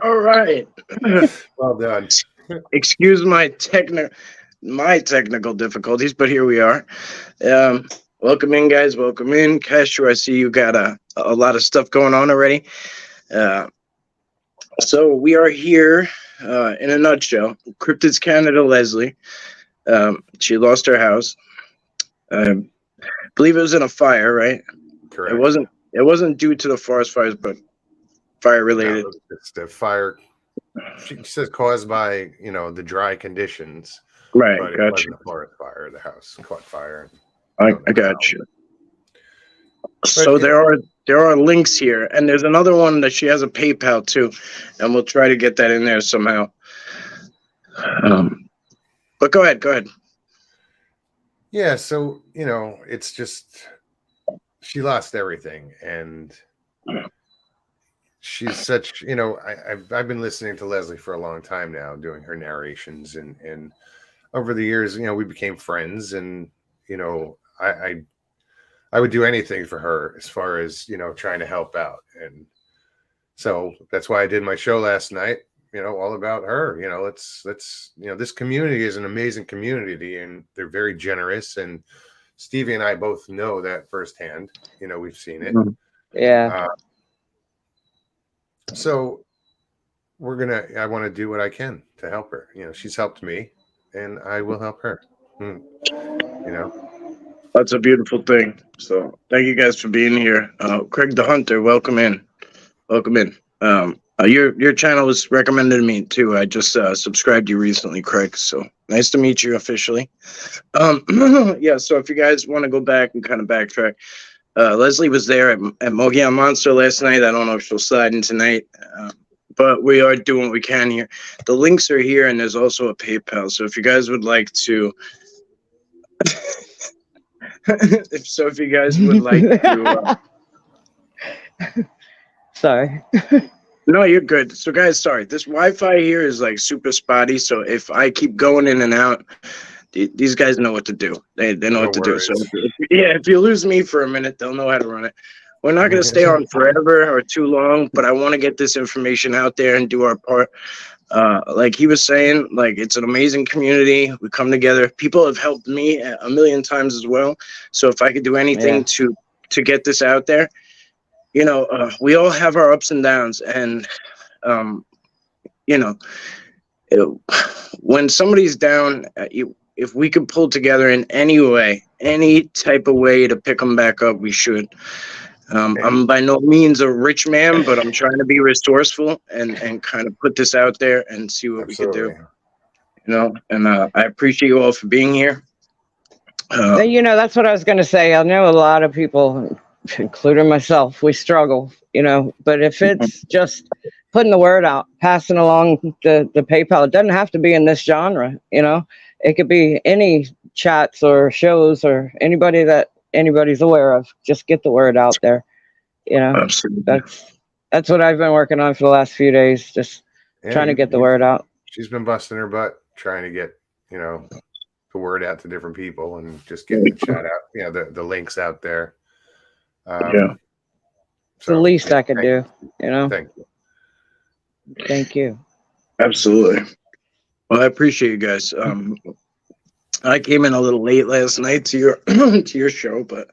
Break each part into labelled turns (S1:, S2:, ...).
S1: All right.
S2: Well done.
S1: Excuse my technical difficulties, but here we are. Um, Welcome in, guys. Welcome in, Castro. I see you got a lot of stuff going on already. Uh, so we are here in a nutshell. Cryptids Canada Leslie. She lost her house. I believe it was in a fire, right? It
S2: Correct.
S1: wasn't. It wasn't due to the forest fires, but fire
S2: No,
S1: related.
S2: it's the fire. She says caused by the dry conditions,
S1: Right.
S2: but it
S1: Gotcha.
S2: wasn't a forest fire. The house caught fire.
S1: I,
S2: Don't
S1: I
S2: know how.
S1: got you.
S2: But
S1: So there are links here, and there's another one that she has a PayPal too, and we'll try to get that in there somehow. Um, but go ahead, go ahead.
S2: yeah. So it's just she lost everything, and she's such. I've been listening to Leslie for a long time now, doing her narrations, and over the years, we became friends, and I would do anything for her as far as trying to help out, and so that's why I did my show last night. All about her. Let's this community is an amazing community, and they're very generous. And Stevie and I both know that firsthand. We've seen it.
S1: Mhm.
S3: Yeah.
S2: Uh, so I want to do what I can to help her. She's helped me, and I will help her. Hmm. You know,
S1: That's a beautiful thing. So thank you guys for being here. Craig the Hunter, welcome in. Welcome in. Your channel was recommended to me too. I just subscribed you recently, Craig. So nice to meet you officially. Um, yeah. So if you guys want to go back and kind of backtrack, Leslie was there at Mogi Monster last night. I don't know if she'll slide in tonight, but we are doing what we can here. The links are here, and there's also a PayPal. So if you guys would like to, if you guys would like to,
S3: Sorry.
S1: no, you're good. So guys, sorry, this Wi-Fi here is like super spotty. So if I keep going in and out, these guys know what to do. They know
S2: no
S1: what to do. So
S2: worries.
S1: yeah, if you lose me for a minute, they'll know how to run it. We're not going to stay on forever or too long, but I want to get this information out there and do our part. Like he was saying, like it's an amazing community. We come together. People have helped me a million times as well. So if I could do anything
S3: Yeah.
S1: to get this out there, we all have our ups and downs, and um, you know, it, when somebody's down, if we could pull together in any way, any type of way to pick them back up, we should. I'm by no means a rich man, but I'm trying to be resourceful and kind of put this out there and see what we could do.
S2: Absolutely.
S1: And I appreciate you all for being here.
S3: That's what I was going to say. I know a lot of people, including myself, we struggle, but if it's just putting the word out, passing along the PayPal, it doesn't have to be in this genre, it could be any chats or shows or anybody that anybody's aware of. Just get the word out there.
S1: Absolutely.
S3: That's what I've been working on for the last few days, just
S2: Yeah,
S3: trying to get the word out.
S2: She's been busting her butt trying to get the word out to different people and just getting the chat out. The links out there.
S1: Yeah.
S3: It's the least I could do.
S2: Thank you.
S3: Thank you.
S1: Absolutely. Well, I appreciate you guys. I came in a little late last night to your to your show, but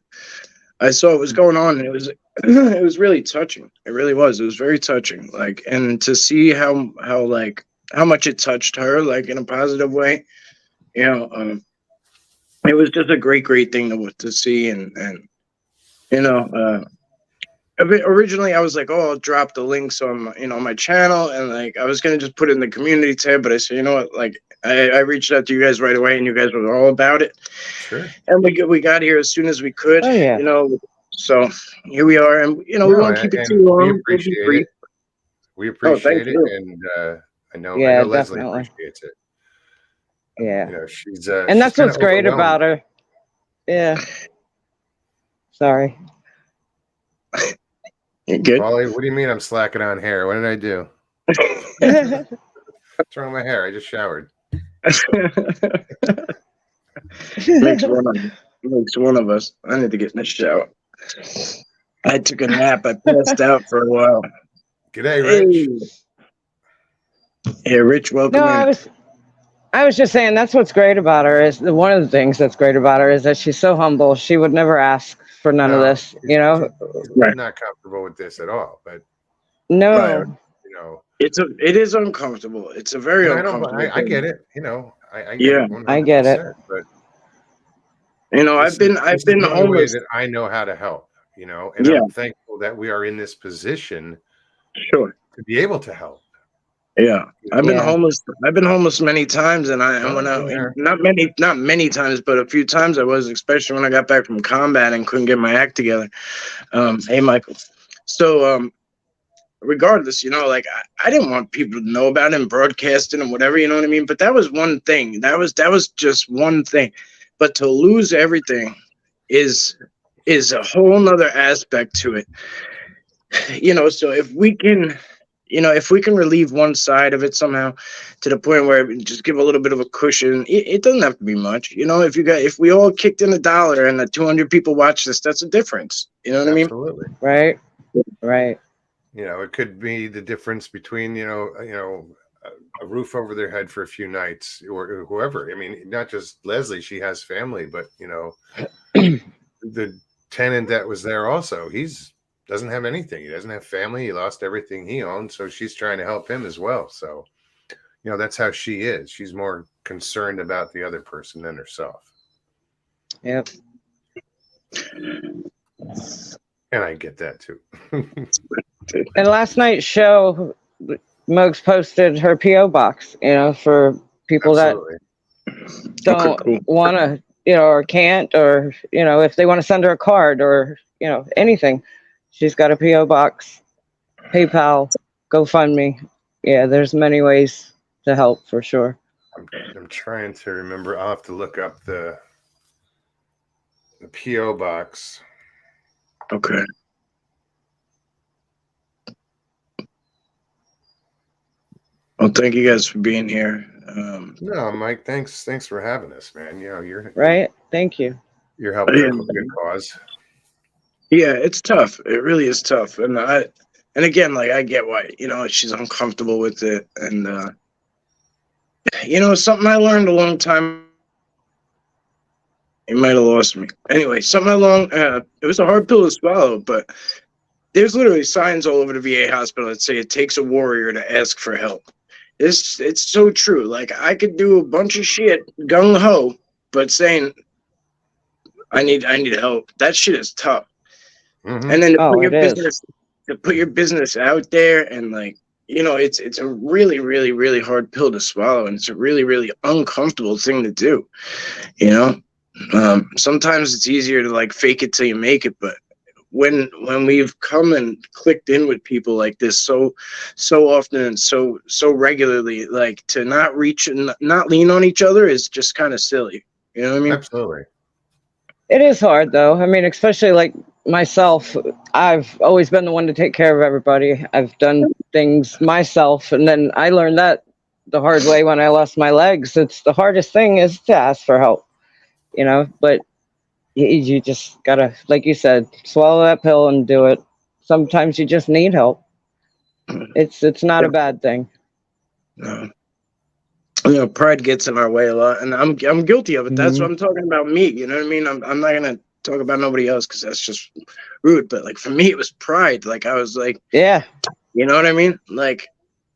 S1: I saw what was going on, and it was it was really touching. It really was. It was very touching. Like, and to see how much it touched her, like in a positive way. It was just a great thing to see, and you know. Originally, I was like, "Oh, I'll drop the links on my channel," and like I was gonna just put it in the community tab. But I said, you know what? Like, I reached out to you guys right away, and you guys were all about it.
S2: Sure.
S1: And we got here as soon as we could.
S3: Oh, yeah.
S1: So here we are, and we won't keep it
S2: and
S1: too long.
S2: we
S1: We'll be
S2: appreciate
S1: brief.
S2: it. We appreciate it,
S1: you.
S2: and I know
S3: Yeah,
S2: Leslie
S3: definitely.
S2: appreciates it.
S3: Yeah.
S2: She's
S3: And that's
S2: kinda
S3: what's great
S2: overwhelmed.
S3: about her. Yeah. Sorry.
S1: You good?
S2: Wally, what do you mean I'm slacking on hair? What did I do? What's wrong with my hair? I just showered.
S1: Makes one of us. I need to get in the shower. I took a nap. I passed out for a while.
S2: G'day,
S1: Hey,
S2: Rich.
S1: hey, Rich, welcome
S3: No,
S1: in.
S3: I was just saying that's what's great about her is one of the things that's great about her is that she's so humble. She would never ask for none of
S2: No,
S3: this, you know?
S2: she's
S1: Right,
S2: not comfortable with this at all. But
S1: right.
S3: No,
S2: you know,
S1: It is uncomfortable. It's a very
S2: and I don't.
S1: uncomfortable
S2: I get
S1: thing.
S2: it. You know, I get
S1: Yeah,
S2: it 100.
S3: I get it.
S2: percent But
S1: I've
S2: this is
S1: been
S2: the only way
S1: homeless.
S2: that I know how to help. You know, and
S1: Yeah,
S2: I'm thankful that we are in this position
S1: sure.
S2: to be able to help.
S1: Yeah,
S2: You
S1: I've been
S2: know,
S3: yeah,
S1: homeless. I've been homeless many times, and
S2: well,
S1: when I
S2: been there.
S1: not many times, but a few times I was, especially when I got back from combat and couldn't get my act together. Hey, Michael. So, regardless, like I didn't want people to know about it and broadcast it and whatever, you know what I mean? But that was one thing. That was just one thing. But to lose everything is a whole nother aspect to it. So if we can relieve one side of it somehow to the point where we just give a little bit of a cushion, it doesn't have to be much. If we all kicked in $1 and the 200 people watch this, that's a difference. You know what I mean?
S2: Absolutely.
S3: right, right.
S2: You know, it could be the difference between a roof over their head for a few nights, or whoever. I mean, not just Leslie; she has family, but the tenant that was there also. He's doesn't have anything. He doesn't have family. He lost everything he owned, so she's trying to help him as well. So, that's how she is. She's more concerned about the other person than herself.
S3: Yep.
S2: And I get that too.
S3: And last night's show, Mogs posted her PO box, for people that
S2: Absolutely.
S3: don't
S1: Okay, cool.
S3: want to, or can't, or if they want to send her a card or anything, she's got a PO box, PayPal, GoFundMe. Yeah, there's many ways to help for sure.
S2: I'm trying to remember. I'll have to look up the PO box.
S1: Okay. Well, thank you guys for being here.
S2: No, Mike, thanks for having us, man. You're
S3: Right? Thank you.
S2: you're helping a
S1: yeah,
S2: good cause.
S1: yeah, it's tough. It really is tough. And again, like I get why, she's uncomfortable with it. And, something I learned a long time. You might have lost me. Anyway, it was a hard pill to swallow, but there's literally signs all over the VA hospital that say it takes a warrior to ask for help. It's so true. Like I could do a bunch of shit gung ho, but saying I need help, that shit is tough.
S2: Mm-hmm.
S1: And then
S3: Oh, it is.
S1: to put your business out there, and like it's a really really really hard pill to swallow, and it's a really really uncomfortable thing to do. Sometimes it's easier to like fake it till you make it, but when we've come and clicked in with people like this so often and so regularly, like to not reach and not lean on each other is just kind of silly. You know what I mean?
S2: Absolutely.
S3: It is hard though. I mean, especially like myself, I've always been the one to take care of everybody. I've done things myself, and then I learned that the hard way when I lost my legs. It's the hardest thing is to ask for help, but you just gotta, like you said, swallow that pill and do it. Sometimes you just need help. It's not a bad thing.
S1: No. Pride gets in our way a lot, and I'm guilty of it. That's what I'm talking about. Me, you know what I mean? I'm not gonna talk about nobody else because that's just rude. But like for me, it was pride. Like I was like,
S3: Yeah.
S1: you know what I mean? Like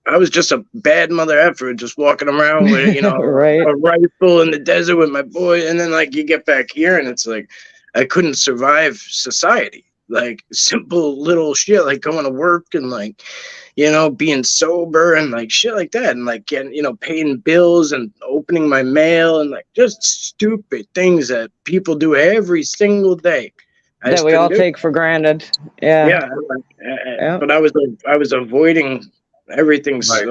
S1: I was just a bad mother effer, just walking around with
S3: Right.
S1: a rifle in the desert with my boy, and then like you get back here, and it's like I couldn't survive society. Like simple little shit, like going to work and like being sober and like shit like that, and like getting paying bills and opening my mail and like just stupid things that people do every single day. I
S3: That
S1: just
S3: we
S1: couldn't
S3: all
S1: do.
S3: take for granted. Yeah.
S1: Yeah,
S3: Yeah.
S1: but I was avoiding everything
S2: Right.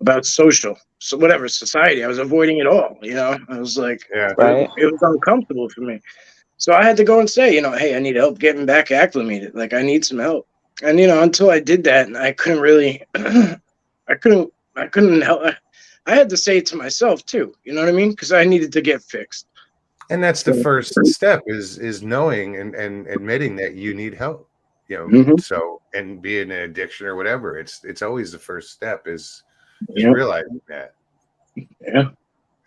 S1: about social, so whatever society. I was avoiding it all. I was like,
S2: Yeah.
S3: Right.
S1: it was uncomfortable for me. So I had to go and say, hey, I need help getting back acclimated. Like I need some help. And until I did that, and I couldn't really, I couldn't help. I had to say it to myself too. You know what I mean? Because I needed to get fixed.
S2: And that's the first step is knowing and admitting that you need help. you know,
S1: Mm-hmm.
S2: so, and being an addiction or whatever, it's always the first step is
S1: Yep.
S2: realizing that.
S1: Yeah.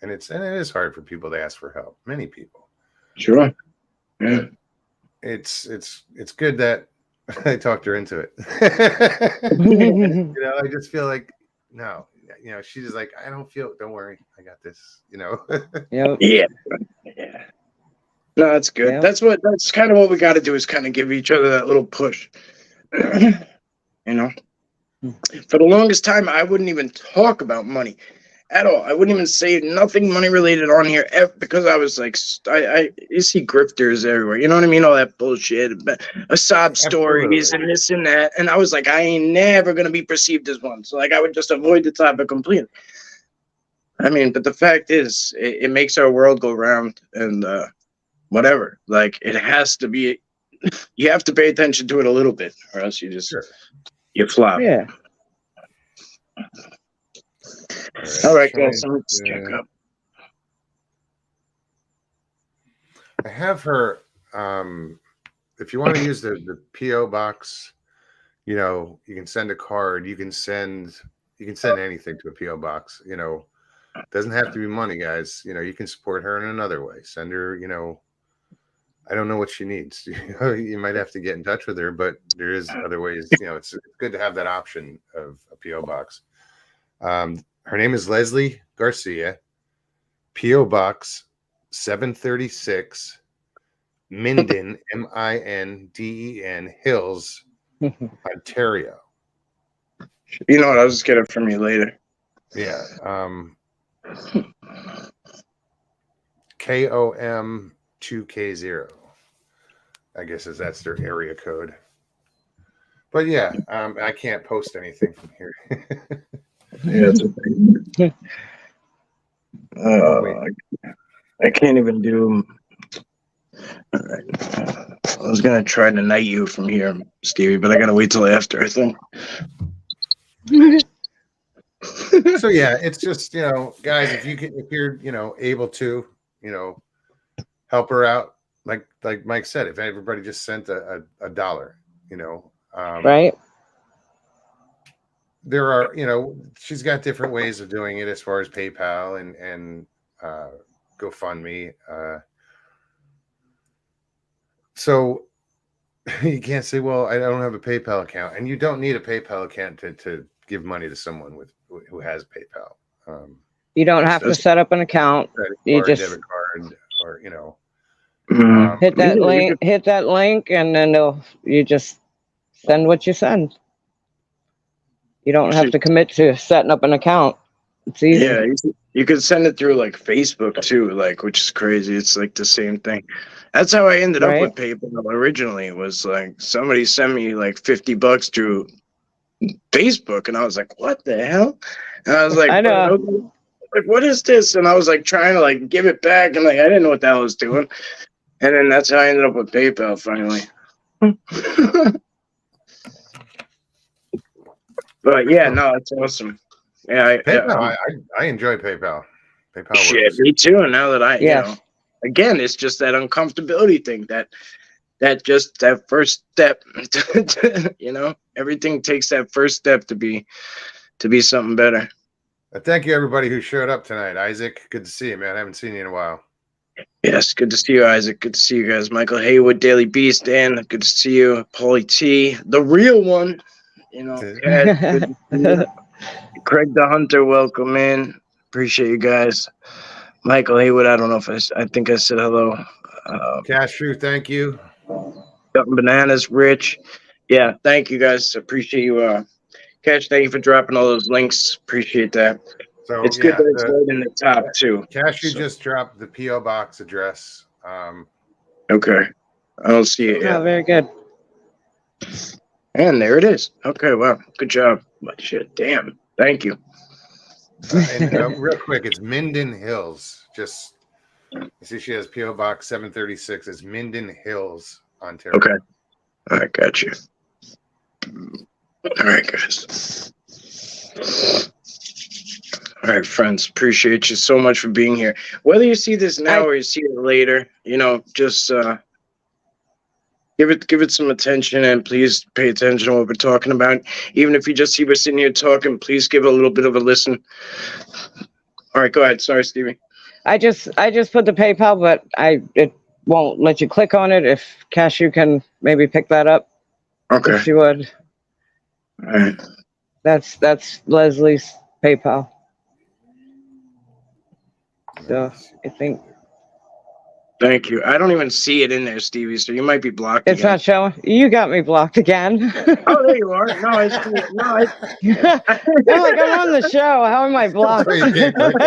S2: And it is hard for people to ask for help. Many people.
S1: Sure. Yeah.
S2: But it's good that I talked her into it. You know, I just feel like, no, you know, she's just like, don't worry, I got this, you know.
S3: Yep.
S1: Yeah. Yeah. No, that's good.
S3: Yep.
S1: That's kind of what we got to do is kind of give each other that little push. You know, for the longest time, I wouldn't even talk about money at all. I wouldn't even say nothing money related on here because I was like, you see grifters everywhere. You know what I mean? All that bullshit, sob stories and this and that. And I was like, I ain't never going to be perceived as one. So like, I would just avoid the topic completely. I mean, but the fact is, it makes our world go round and, whatever, like it has to be, you have to pay attention to it a little bit or else you just, you flop.
S3: Yeah.
S1: All right, guys, let's check up.
S2: I have her, if you want to use the PO box, you know, you can send a card, you can send anything to a PO box, you know. It doesn't have to be money, guys. You know, you can support her in another way. Send her, you know, I don't know what she needs. You might have to get in touch with her, but there is other ways. You know, it's good to have that option of a PO box. Her name is Leslie Garcia, PO Box 736, Minden, Minden, Hills, Ontario.
S1: You know what? I'll just get it from you later.
S2: Yeah. KOM 2K0. I guess that's their area code. But yeah, I can't post anything from here.
S1: Yeah, it's okay. I can't even do. All right. I was gonna try to knight you from here, Stevie, but I gotta wait till after, I think.
S2: So yeah, it's just, you know, guys, if you're, you know, able to, you know, help her out, like Mike said, if everybody just sent a $1, you know,
S3: right.
S2: There are, you know, she's got different ways of doing it as far as PayPal and GoFundMe. So you can't say, well, I don't have a PayPal account, and you don't need a PayPal account to give money to someone who has PayPal.
S3: You don't have to set up an account. You just
S2: debit card, or you know,
S3: hit that link, and then you just send what you send. You don't have to commit to setting up an account. It's easy.
S1: Yeah, you could send it through like Facebook too, like, which is crazy. It's like the same thing. That's how I ended up with PayPal originally. It was like somebody sent me like $50 through Facebook, and I was like, "What the hell?" And I was like,
S3: I know.
S1: Like, what is this? And I was like trying to like give it back, and like I didn't know what the hell I was doing. And then that's how I ended up with PayPal finally. But yeah, no, it's awesome. Yeah,
S2: PayPal. I enjoy PayPal. PayPal
S1: shit,
S2: works.
S1: me too. And now that you know, again, it's just that uncomfortability thing that first step. You know, everything takes that first step to be something better.
S2: Thank you, everybody who showed up tonight. Isaac, good to see you, man. I haven't seen you in a while.
S1: Yes, good to see you, Isaac. Good to see you guys. Michael Haywood, Daily Beast, Dan. Good to see you. Paulie T, the real one. You know, Ed, Craig the Hunter, welcome in. Appreciate you guys. Michael Haywood, I don't know if I think I said hello.
S2: Cashew, thank you.
S1: Bananas, Rich. Yeah, thank you guys. Appreciate you. Cash, thank you for dropping all those links. Appreciate that.
S2: So
S1: it's good that it's right in the top too.
S2: Cashew just dropped the PO box address.
S1: Okay, I don't see it yet.
S3: Oh, very good.
S1: And there it is. Okay, wow, good job. But shit, damn. Thank you.
S2: Real quick, it's Minden Hills. Just you see, she has PO Box 736. It's Minden Hills, Ontario.
S1: Okay. All right, got you. All right, guys. All right, friends. Appreciate you so much for being here. Whether you see this now or you see it later, you know, just give give it some attention, and please pay attention to what we're talking about. Even if you just see we're sitting here talking, please give it a little bit of a listen. All right, go ahead. Sorry, Stevie.
S3: I just put the PayPal, but it won't let you click on it. If Cashew can maybe pick that up,
S1: Okay.
S3: if she would.
S1: All right.
S3: That's Leslie's PayPal. So I think
S1: Thank you. I don't even see it in there, Stevie, so you might be blocked
S3: it's
S1: again.
S3: not showing. You got me blocked again.
S1: Oh, there you are. No, I see it. No,
S3: I'm like, I'm on the show. How am I blocked?
S2: That's why you can't click on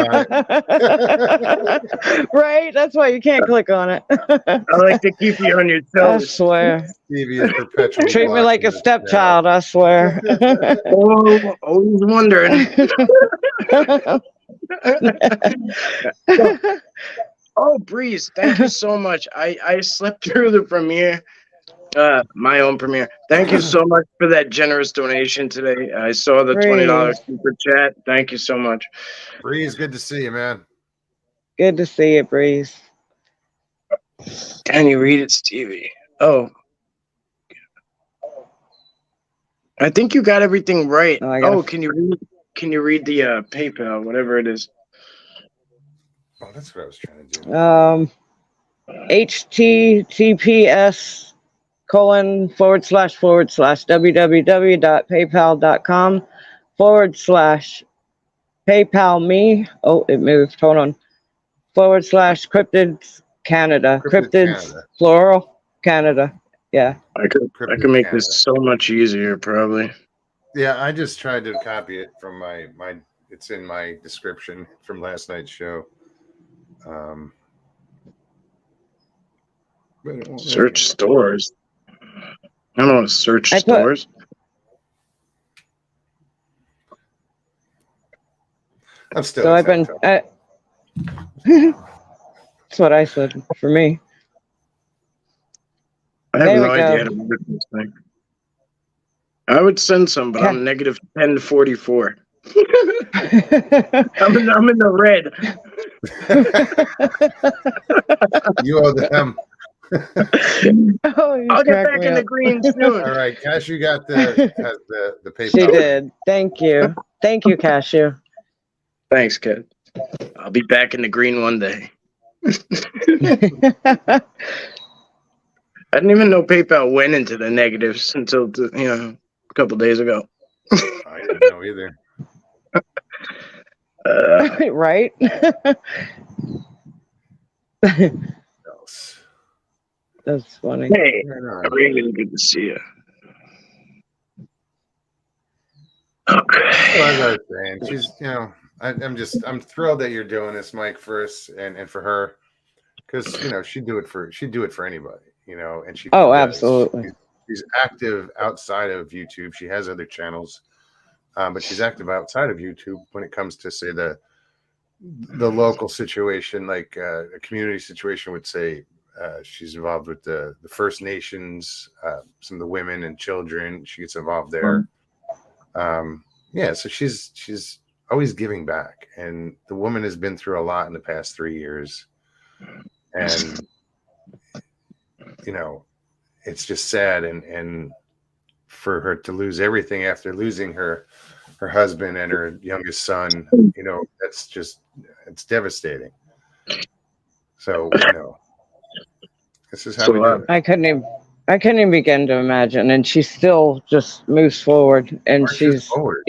S2: it.
S3: Right? That's why you can't click on it.
S1: I like to keep you on your
S3: I
S1: toes.
S3: swear.
S2: Stevie is perpetually
S3: Treat me like a
S2: blocking
S3: stepchild, I swear.
S1: Oh, always wondering. Oh, Breeze, thank you so much. I slept through the premiere, my own premiere. Thank you so much for that generous donation today. I saw the $20 super chat. Thank you so much.
S2: Breeze, good to see you, man.
S3: Good to see you, Breeze.
S1: Can you read it, Stevie? Oh. I think you got everything right.
S3: Oh,
S1: can you read the PayPal, whatever it is?
S2: Oh, that's what I was trying to do.
S3: https://www.paypal.com/PayPal me. Oh, it moved. Hold on. /Cryptids Canada. Cryptids
S2: Canada.
S3: plural Canada. Yeah.
S1: I could make this so much easier, probably.
S2: Yeah, I just tried to copy it from my. It's in my description from last night's show. But it won't
S1: Search stores. I don't want to search stores.
S2: I'm still.
S3: So I've been. That's what I said for me.
S1: I have no idea how to work this thing. I would send some, but I'm negative 1044. I'm in the red.
S2: You owe them.
S3: I'll
S1: get back in the green soon.
S2: All right, Cashew got the PayPal.
S3: She did. Thank you, Cashew.
S1: Thanks, kid. I'll be back in the green one day. I didn't even know PayPal went into the negatives until a couple days ago.
S2: I didn't know either.
S3: Right? That's funny.
S1: Hey, really good to see you. Okay.
S2: Well, as I was saying, she's, I'm thrilled that you're doing this, Mike, for us and for her, because she'd do it for anybody, and she.
S3: Oh, absolutely.
S2: She's active outside of YouTube. She has other channels, but she's active outside of YouTube when it comes to, say, the local situation, like a community situation would say. She's involved with the First Nations, some of the women and children. She gets involved there. So she's always giving back, and the woman has been through a lot in the past 3 years, and it's just sad, and for her to lose everything after losing her husband and her youngest son, it's devastating. So this is how we do it.
S3: I couldn't even begin to imagine, and she still just moves forward, and she's
S2: forward,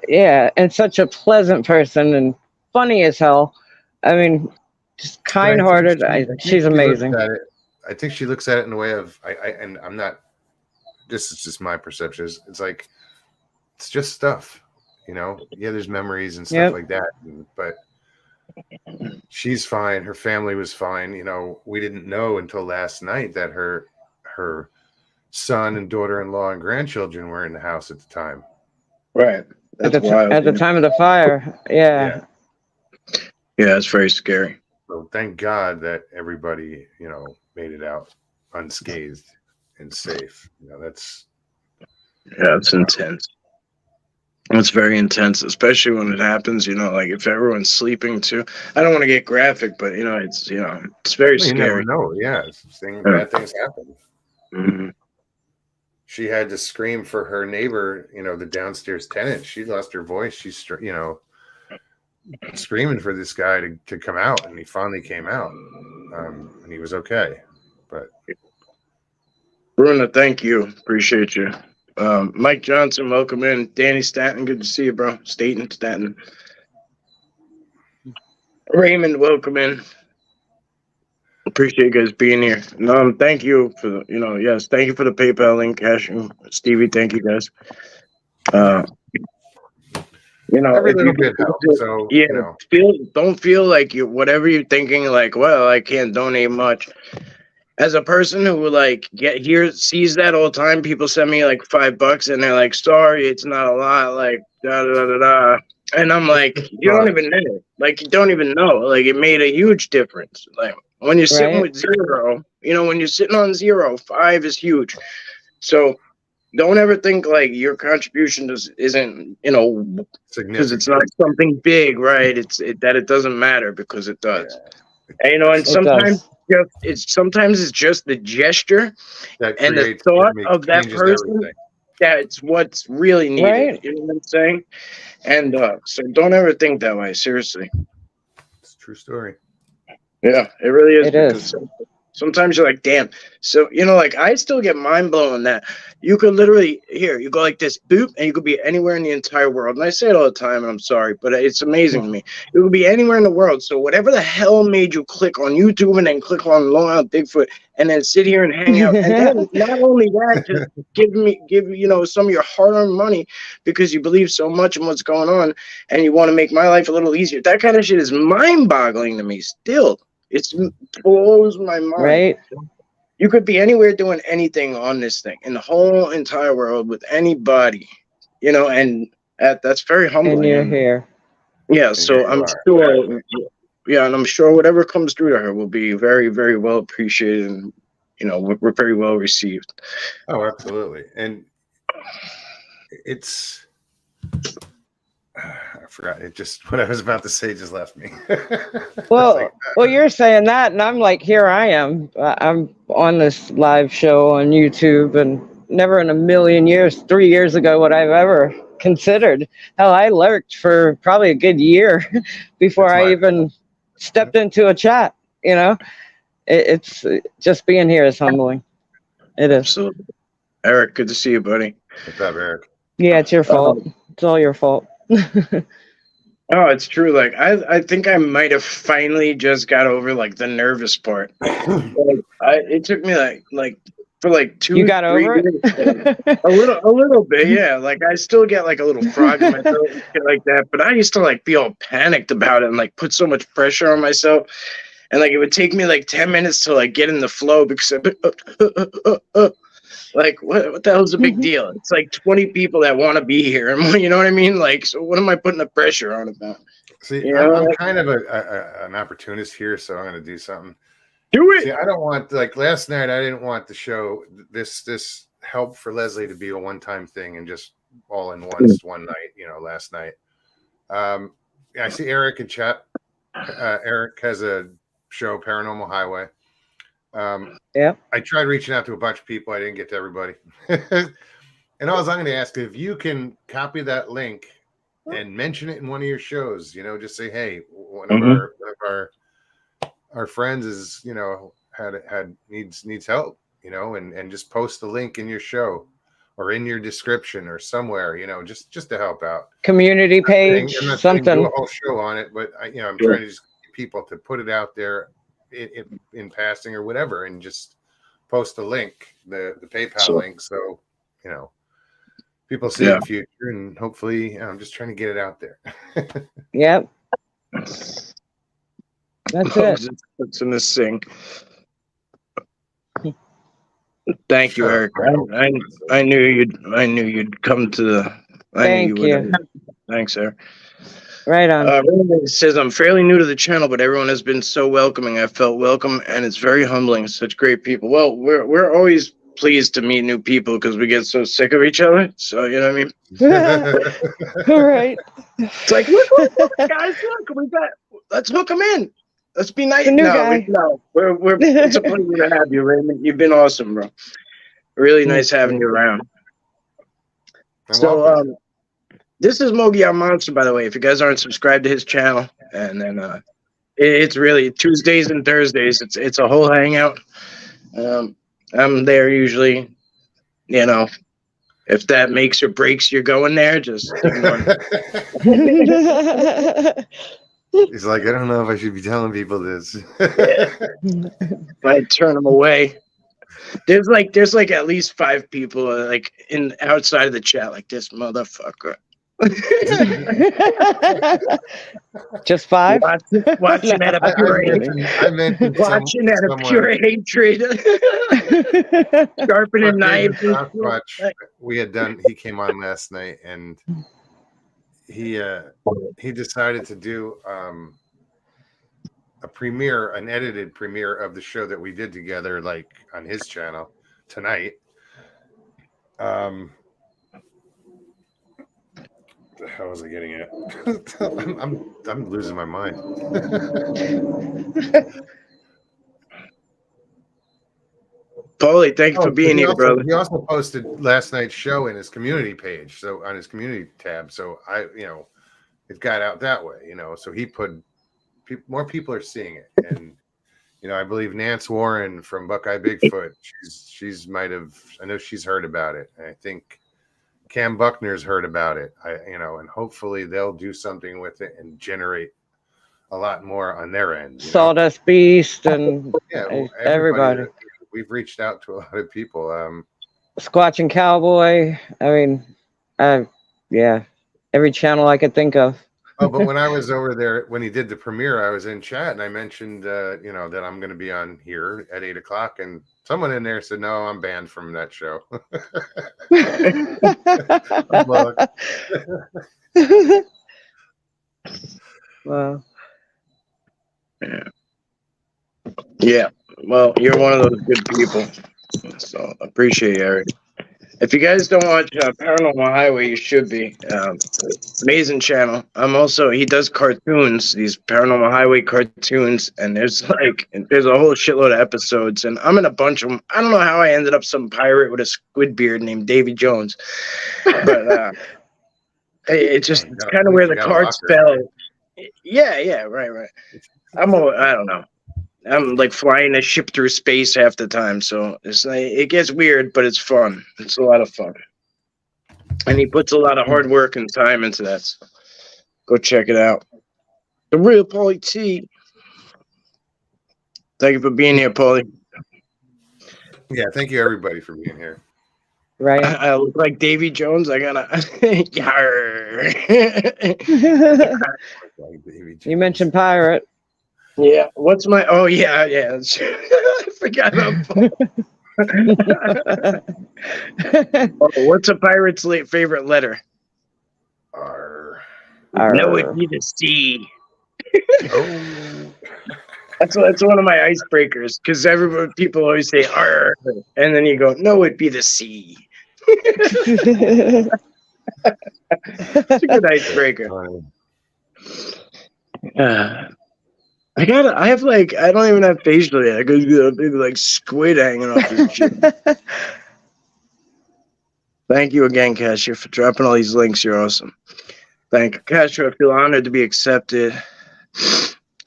S3: yeah, and such a pleasant person and funny as hell. I mean, just kind-hearted. She's amazing.
S2: I think she looks at it in a way of and I'm not. This is just my perception. It's like it's just stuff, Yeah, there's memories and stuff like that, but she's fine. Her family was fine. We didn't know until last night that her son and daughter-in-law and grandchildren were in the house at the time.
S1: Right.
S3: At the time of the fire. Yeah.
S1: Yeah, it's very scary.
S2: So thank God that everybody, made it out unscathed and safe. It's
S1: intense. It's very intense, especially when it happens, like if everyone's sleeping too. I don't want to get graphic, but it's very scary.
S2: You never know. Yeah. Bad things happen.
S1: Mm-hmm.
S2: She had to scream for her neighbor, the downstairs tenant. She lost her voice. She's, screaming for this guy to come out, and he finally came out, and he was okay. But
S1: Bruna, thank you. Appreciate you. Mike Johnson, welcome in. Danny Staten, good to see you, bro. Staten. Raymond, welcome in. Appreciate you guys being here. Thank you for the, yes, thank you for the PayPal link, cashing. Stevie, thank you guys.
S2: every little bit helps. So
S1: yeah, don't feel like whatever you're thinking, like, well, I can't donate much. As a person who sees that all the time, people send me like $5 and they're like, sorry, it's not a lot, like da da da da. And I'm like, you don't even know. Like, you don't even know. Like, it made a huge difference. Like, when you're sitting with zero, when you're sitting on zero, 5 is huge. So don't ever think like your contribution isn't, because it's not something big, right? That it doesn't matter, because it does. Yeah. And and sometimes it's just the gesture and the thought of that person. That's what's really needed. Right. You know what I'm saying? And so don't ever think that way. Seriously.
S2: It's a true story.
S1: Yeah, it really is. It is. Sometimes you're like, damn. So, like, I still get mind blown that you could literally, you go like this, boop, and you could be anywhere in the entire world. And I say it all the time, and I'm sorry, but it's amazing to me. You could be anywhere in the world. So whatever the hell made you click on YouTube and then click on Long Island Bigfoot and then sit here and hang out. And then not only that, just give some of your hard-earned money because you believe so much in what's going on and you want to make my life a little easier. That kind of shit is mind-boggling to me still. It blows my mind. Right. You could be anywhere doing anything on this thing in the whole entire world with anybody, and that's very humbling. And you're here. Yeah. And so I'm sure. Yeah. And I'm sure whatever comes through to her will be very, very well appreciated. And, we're very well received.
S2: Oh, absolutely. And it's, I forgot it. Just what I was about to say just left me.
S3: Well, you're saying that, and I'm like, here I am. I'm on this live show on YouTube, and never in a million years, 3 years ago, would I've ever considered. Hell, I lurked for probably a good year before I even stepped into a chat. It's just being here is humbling. It is.
S1: Absolutely. Eric, good to see you, buddy.
S2: What's up, Eric?
S3: Yeah, it's your fault. It's all your fault.
S1: Oh, it's true. Like I think I might have finally just got over like the nervous part. It took me like for like 2
S3: You got over it?
S1: a little bit, yeah. Like I still get like a little frog in my throat and shit like that. But I used to like be all panicked about it and like put so much pressure on myself. And like it would take me like 10 minutes to like get in the flow because like what the hell's the big deal? It's like 20 people that want to be here, and you know what I mean? Like, so what am I putting the pressure on about?
S2: See, I'm kind of an opportunist here, so I'm going to do something.
S1: Do it.
S2: See, I don't want, like last night, I didn't want the show, this help for Leslie to be a one-time thing and just all in one night, last night. I see Eric in chat. Eric has a show, Paranormal Highway.
S3: Yeah,
S2: I tried reaching out to a bunch of people. I didn't get to everybody. And all I'm going to ask, if you can copy that link and mention it in one of your shows, just say, hey, one of our friends is, needs help, and just post the link in your show or in your description or somewhere, just to help out.
S3: Community page,
S2: I'm not
S3: something.
S2: Do a whole show on it, but I'm trying to just get people to put it out there in passing or whatever, and just post a link, the PayPal link, so people see it in the future, and hopefully I'm just trying to get it out there.
S3: Yep, that's it.
S1: It's in this thing. Thank you, Eric. I knew you'd come to the.
S3: Thank you.
S1: Thanks, Eric.
S3: Right on.
S1: It says, I'm fairly new to the channel, but everyone has been so welcoming. I felt welcome, and it's very humbling. Such great people. Well, we're always pleased to meet new people because we get so sick of each other. So, you know what I mean?
S3: All right.
S1: It's like, look, guys, let's hook them in. Let's be nice.
S3: New guy.
S1: It's a pleasure to have you, Raymond. You've been awesome, bro. Really nice having you around. So, this is Mogi on Monster, by the way. If you guys aren't subscribed to his channel, and then it's really Tuesdays and Thursdays. It's a whole hangout. I'm there usually. You know, if that makes or breaks you going there, just ignore me.
S2: He's like, I don't know if I should be telling people this.
S1: I turn them away. There's like at least 5 people like in outside of the chat, like this motherfucker.
S3: Just 5?
S1: Watching out of pure hatred. Watching out of pure hatred. Sharpening knives.
S2: We had done. He came on last night, and he decided to do a premiere, an edited premiere of the show that we did together, like on his channel tonight. How was I getting it? I'm losing my mind.
S1: Paulie, thank you for being here, brother.
S2: He also posted last night's show in his community page, so on his community tab. So it got out that way, So he put more people are seeing it, and I believe Nance Warren from Buckeye Bigfoot. She's might have. I know she's heard about it. And I think Cam Buckner's heard about it. And hopefully they'll do something with it and generate a lot more on their end.
S3: Sawdust Beast and everybody.
S2: We've reached out to a lot of people.
S3: Squatching Cowboy. I mean, every channel I could think of.
S2: Oh, but when I was over there, when he did the premiere, I was in chat and I mentioned, that I'm going to be on here at 8:00, and someone in there said, "No, I'm banned from that show."
S3: Wow.
S1: Yeah. Well, you're one of those good people, so appreciate you, Eric. If you guys don't watch Paranormal Highway, you should be. Amazing channel. He does cartoons, these Paranormal Highway cartoons, and there's a whole shitload of episodes, and I'm in a bunch of them. I don't know how I ended up some pirate with a squid beard named Davy Jones, but it's kind of where the cards fell. Yeah, right. I don't know. I'm like flying a ship through space half the time, so it's like it gets weird, but it's fun. It's a lot of fun, and he puts a lot of hard work and time into that. So go check it out. The real Paulie T. Thank you for being here, Paulie.
S2: Yeah, thank you everybody for being here.
S3: Right.
S1: I look like Davy Jones. I gotta. Yarr.
S3: You mentioned pirate.
S1: Yeah, what's my? Oh yeah. I forgot about. What's a pirate's favorite letter?
S2: R.
S1: No, it'd be the C. That's one of my icebreakers, because people always say R, and then you go, no, it'd be the C. It's a good icebreaker. I don't even have facial yet. I got a big like squid hanging off this shit. Thank you again, Cashier, for dropping all these links. You're awesome. Thank you, Cashier. I feel honored to be accepted.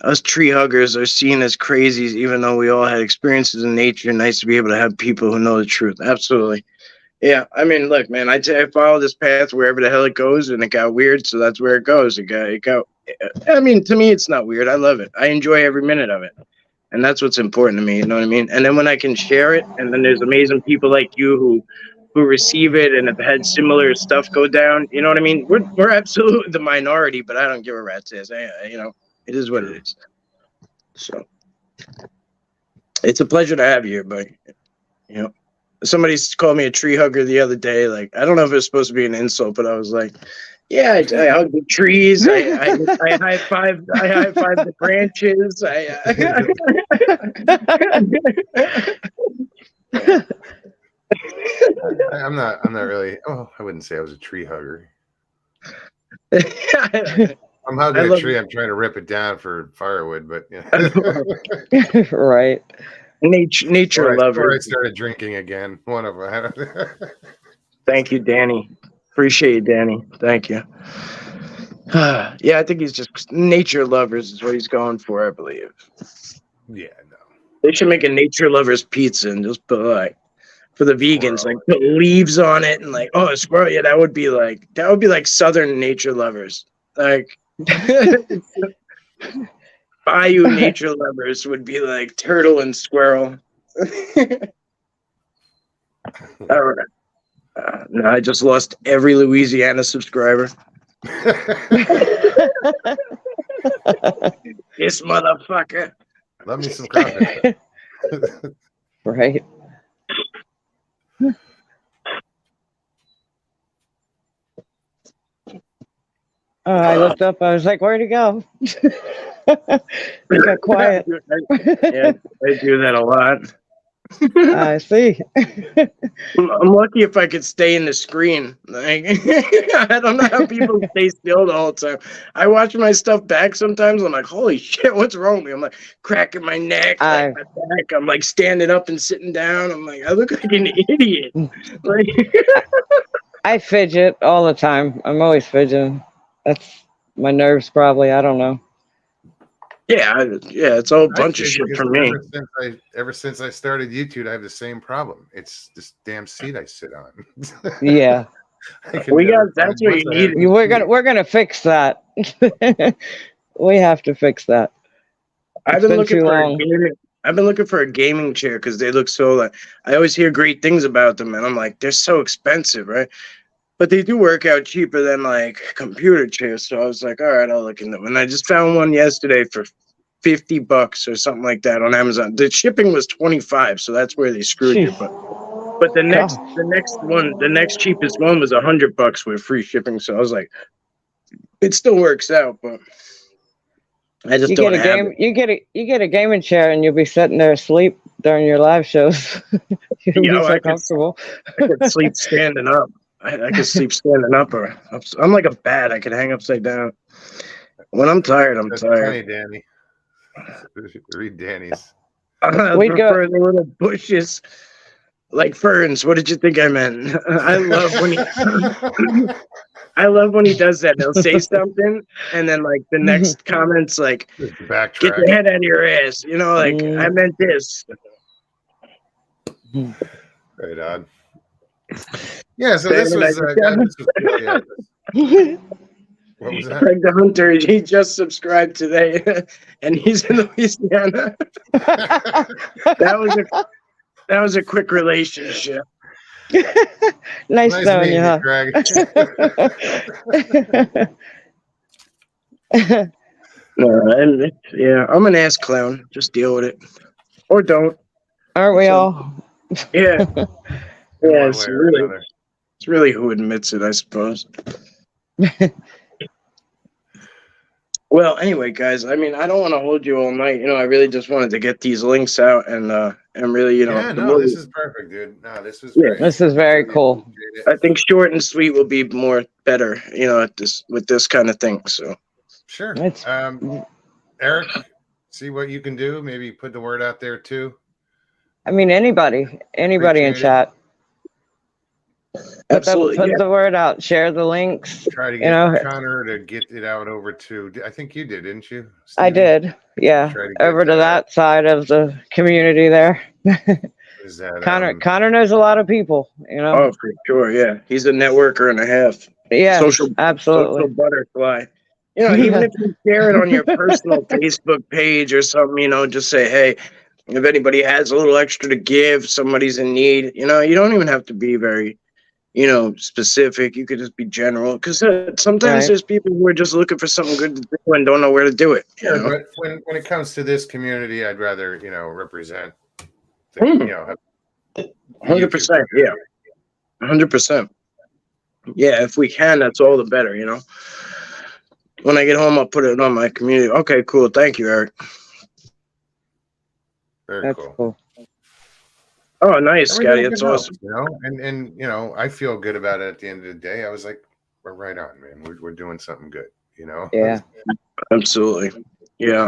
S1: Us tree huggers are seen as crazies, even though we all had experiences in nature. Nice to be able to have people who know the truth. Absolutely. Yeah, I mean, look, man, I follow this path wherever the hell it goes, and it got weird, so that's where it goes. It got. I mean, to me, it's not weird. I love it. I enjoy every minute of it, and that's what's important to me. You know what I mean? And then when I can share it, and then there's amazing people like you who receive it and have had similar stuff go down. You know what I mean? We're absolutely the minority, but I don't give a rat's ass. It is what it is. So it's a pleasure to have you here, buddy. Somebody called me a tree hugger the other day. Like, I don't know if it was supposed to be an insult, but I was like, yeah, I hug the trees. I high five the branches.
S2: I'm not really. Oh, I wouldn't say I was a tree hugger. I'm hugging a tree. I'm trying to rip it down for firewood, but
S3: Right.
S1: nature
S2: Or I
S1: lovers.
S2: started drinking again. One of them.
S1: Thank you, Danny. Appreciate you, Danny. Thank you. Yeah, I think he's just nature lovers is what he's going for, I believe.
S2: Yeah, no.
S1: They should make a nature lovers pizza and just put like for the vegans,
S2: Squirrel.
S1: like put leaves on it and like, oh, a squirrel. Yeah, that would be like Southern nature lovers. Like Bayou nature lovers would be like turtle and squirrel. All right. No, I just lost every Louisiana subscriber. This motherfucker.
S2: Love me some crackers.
S3: Right. I looked up. I was like, "Where'd he go?" He got quiet.
S1: Yeah, I do that a lot.
S3: I see.
S1: I'm lucky if I could stay in the screen. Like, I don't know how people stay still the whole time. I watch my stuff back sometimes. I'm like, holy shit, what's wrong with me? I'm like cracking my neck, like my back. I'm like standing up and sitting down. I'm like, I look like an idiot. Like,
S3: I fidget all the time. I'm always fidgeting. That's my nerves, probably. I don't know.
S1: yeah, it's all a bunch of shit for me.
S2: Ever since I started YouTube, I have the same problem. It's this damn seat I sit on.
S3: Yeah.
S1: That's what you need.
S3: We're gonna fix that. We have to fix that.
S1: I've been looking for a gaming chair because they look so like. I always hear great things about them, and I'm like, they're so expensive, right? But they do work out cheaper than like computer chairs. So I was like, all right, I'll look into them. And I just found one yesterday for $50 or something like that on Amazon. The shipping was $25, so that's where they screwed you. But the next cheapest one was $100 with free shipping. So I was like, it still works out, but I just don't have it.
S3: You get a gaming chair and you'll be sitting there asleep during your live shows. You'll be so comfortable.
S1: I could sleep standing up. I could sleep standing up, or I'm like a bat. I could hang upside down. When I'm tired, I'm tired.
S2: Funny, Danny. Read Danny's.
S1: I prefer the little bushes, like ferns. What did you think I meant? I love when he does that. He'll say something, and then like the next comment's like, "Get your head out of your ass," you know, like I meant this.
S2: Right on. Yeah, so this was yeah. What was that?
S1: Craig the Hunter, he just subscribed today, and he's in Louisiana. that was a quick relationship.
S3: Nice knowing you, huh?
S2: Craig.
S1: No, I'm an ass clown. Just deal with it, or don't.
S3: Aren't we all?
S1: Yeah. Yeah, it's really who admits it, I suppose. Well, anyway, guys, I mean, I don't want to hold you all night. You know, I really just wanted to get these links out and really, you know.
S2: Yeah, no, this is perfect, dude. No, this was great.
S3: This is very cool.
S1: I think short and sweet will be better, you know, with this kind of thing. So.
S2: Sure. Eric, see what you can do. Maybe put the word out there too.
S3: I mean, anybody in chat.
S1: Absolutely.
S3: Put the word out. Share the links.
S2: Try to get Connor to get it out over to. I think you did, didn't you? Steven?
S3: I did. Yeah. Over to that side of the community there.
S2: Is that
S3: Connor knows a lot of people. You know.
S1: Oh, for sure. Yeah, he's a networker and a half.
S3: Yeah.
S1: Social
S3: Absolutely.
S1: butterfly. You know, even if you share it on your personal Facebook page or something, you know, just say, hey, if anybody has a little extra to give, somebody's in need. You know, you don't even have to be very, you know, specific. You could just be general, because sometimes there's people who are just looking for something good to do and don't know where to do it.
S2: Yeah, but when it comes to this community, I'd rather, you know, represent, you know,
S1: 100%. Yeah, 100%. Yeah, if we can, that's all the better. You know, when I get home, I'll put it on my community. Okay, cool. Thank you, Eric.
S2: Very cool.
S1: Oh, nice, Scotty. That's awesome.
S2: You know, and you know, I feel good about it at the end of the day. I was like, we're right on, man. We're doing something good, you know?
S3: Yeah.
S1: Absolutely. Yeah,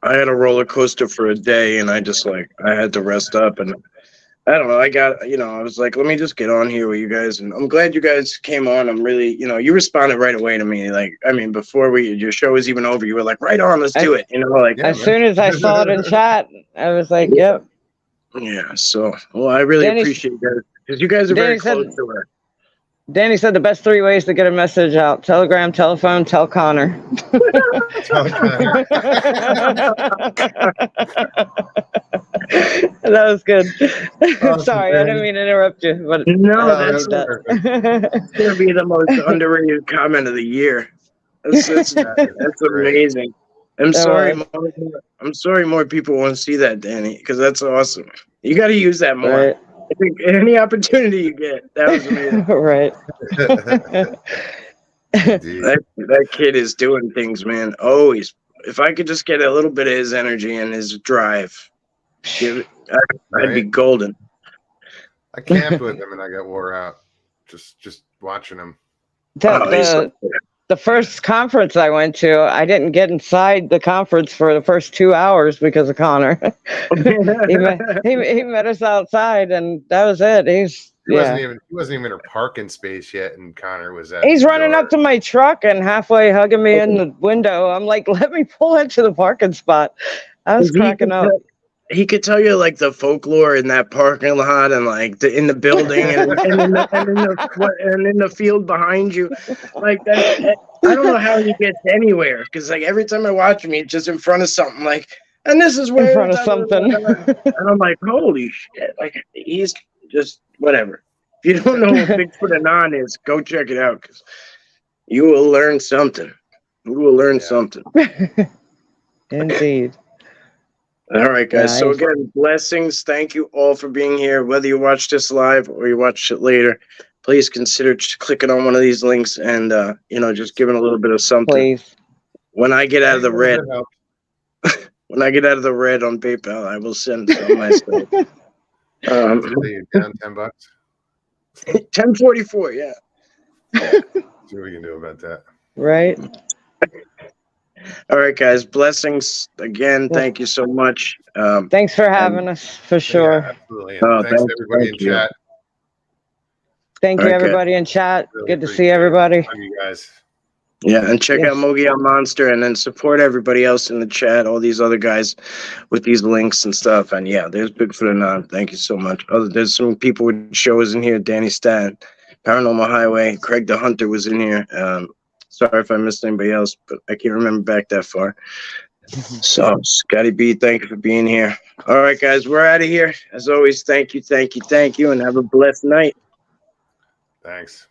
S1: I had a roller coaster for a day, and I had to rest up, and I don't know. I was like, let me just get on here with you guys, and I'm glad you guys came on. I'm really, you responded right away to me. Like, I mean, before your show was even over, you were like, right on, let's do it. Like
S3: as soon as I saw it in chat, I was like, yep.
S1: Yeah. So, well, I really appreciate you guys because you guys are very close to her.
S3: Danny said the best 3 ways to get a message out: Telegram, telephone, tell Connor. That was good. Sorry, I didn't mean to interrupt you. But
S1: no, that's gonna be the most underrated comment of the year. That's amazing. I'm sorry more people want to see that, Danny, because that's awesome. You got to use that more.
S3: Right.
S1: I think any opportunity you get, that was amazing.
S3: Right.
S1: that kid is doing things, man. Always. If I could just get a little bit of his energy and his drive, I'd be golden.
S2: I camped with him and I got wore out just watching him.
S3: The first conference I went to, I didn't get inside the conference for the first 2 hours because of Connor. he met us outside, and that was it. He
S2: wasn't even in a parking space yet, and Connor was at.
S3: He's running up to my truck and halfway hugging me in the window. I'm like, let me pull into the parking spot. I was cracking up.
S1: He could tell you like the folklore in that parking lot and like in the building and in the field behind you, like that. I don't know how he gets anywhere because like every time I watch him, he's just in front of something like, and this is where
S3: in front of something,
S1: and I'm like, holy shit! Like he's just whatever. If you don't know what Bigfoot Anon is, go check it out because you will learn something. You will learn something.
S3: Indeed.
S1: All right, guys. So again, blessings. Thank you all for being here. Whether you watch this live or you watch it later, please consider just clicking on one of these links and just giving a little bit of something.
S3: Please.
S1: When I get out of the red, on PayPal, I will send some myself.
S2: Down $10.
S1: 1044. Yeah.
S2: See what we can do about that.
S3: Right.
S1: All right, guys. Blessings again. Thank you so much.
S3: Thanks for having us, for sure.
S2: Yeah, absolutely. Thanks to everybody in chat.
S3: Thank you, everybody in chat. Really good to see everybody.
S2: Love you guys.
S1: Yeah, and check out Mogi on Monster, and then support everybody else in the chat, all these other guys with these links and stuff. And yeah, there's Bigfoot Anon. Thank you so much. There's some people with shows in here. Danny Stan, Paranormal Highway, Craig the Hunter was in here. Sorry if I missed anybody else, but I can't remember back that far. So, Scotty B, thank you for being here. All right, guys, we're out of here. As always, thank you, and have a blessed night.
S2: Thanks.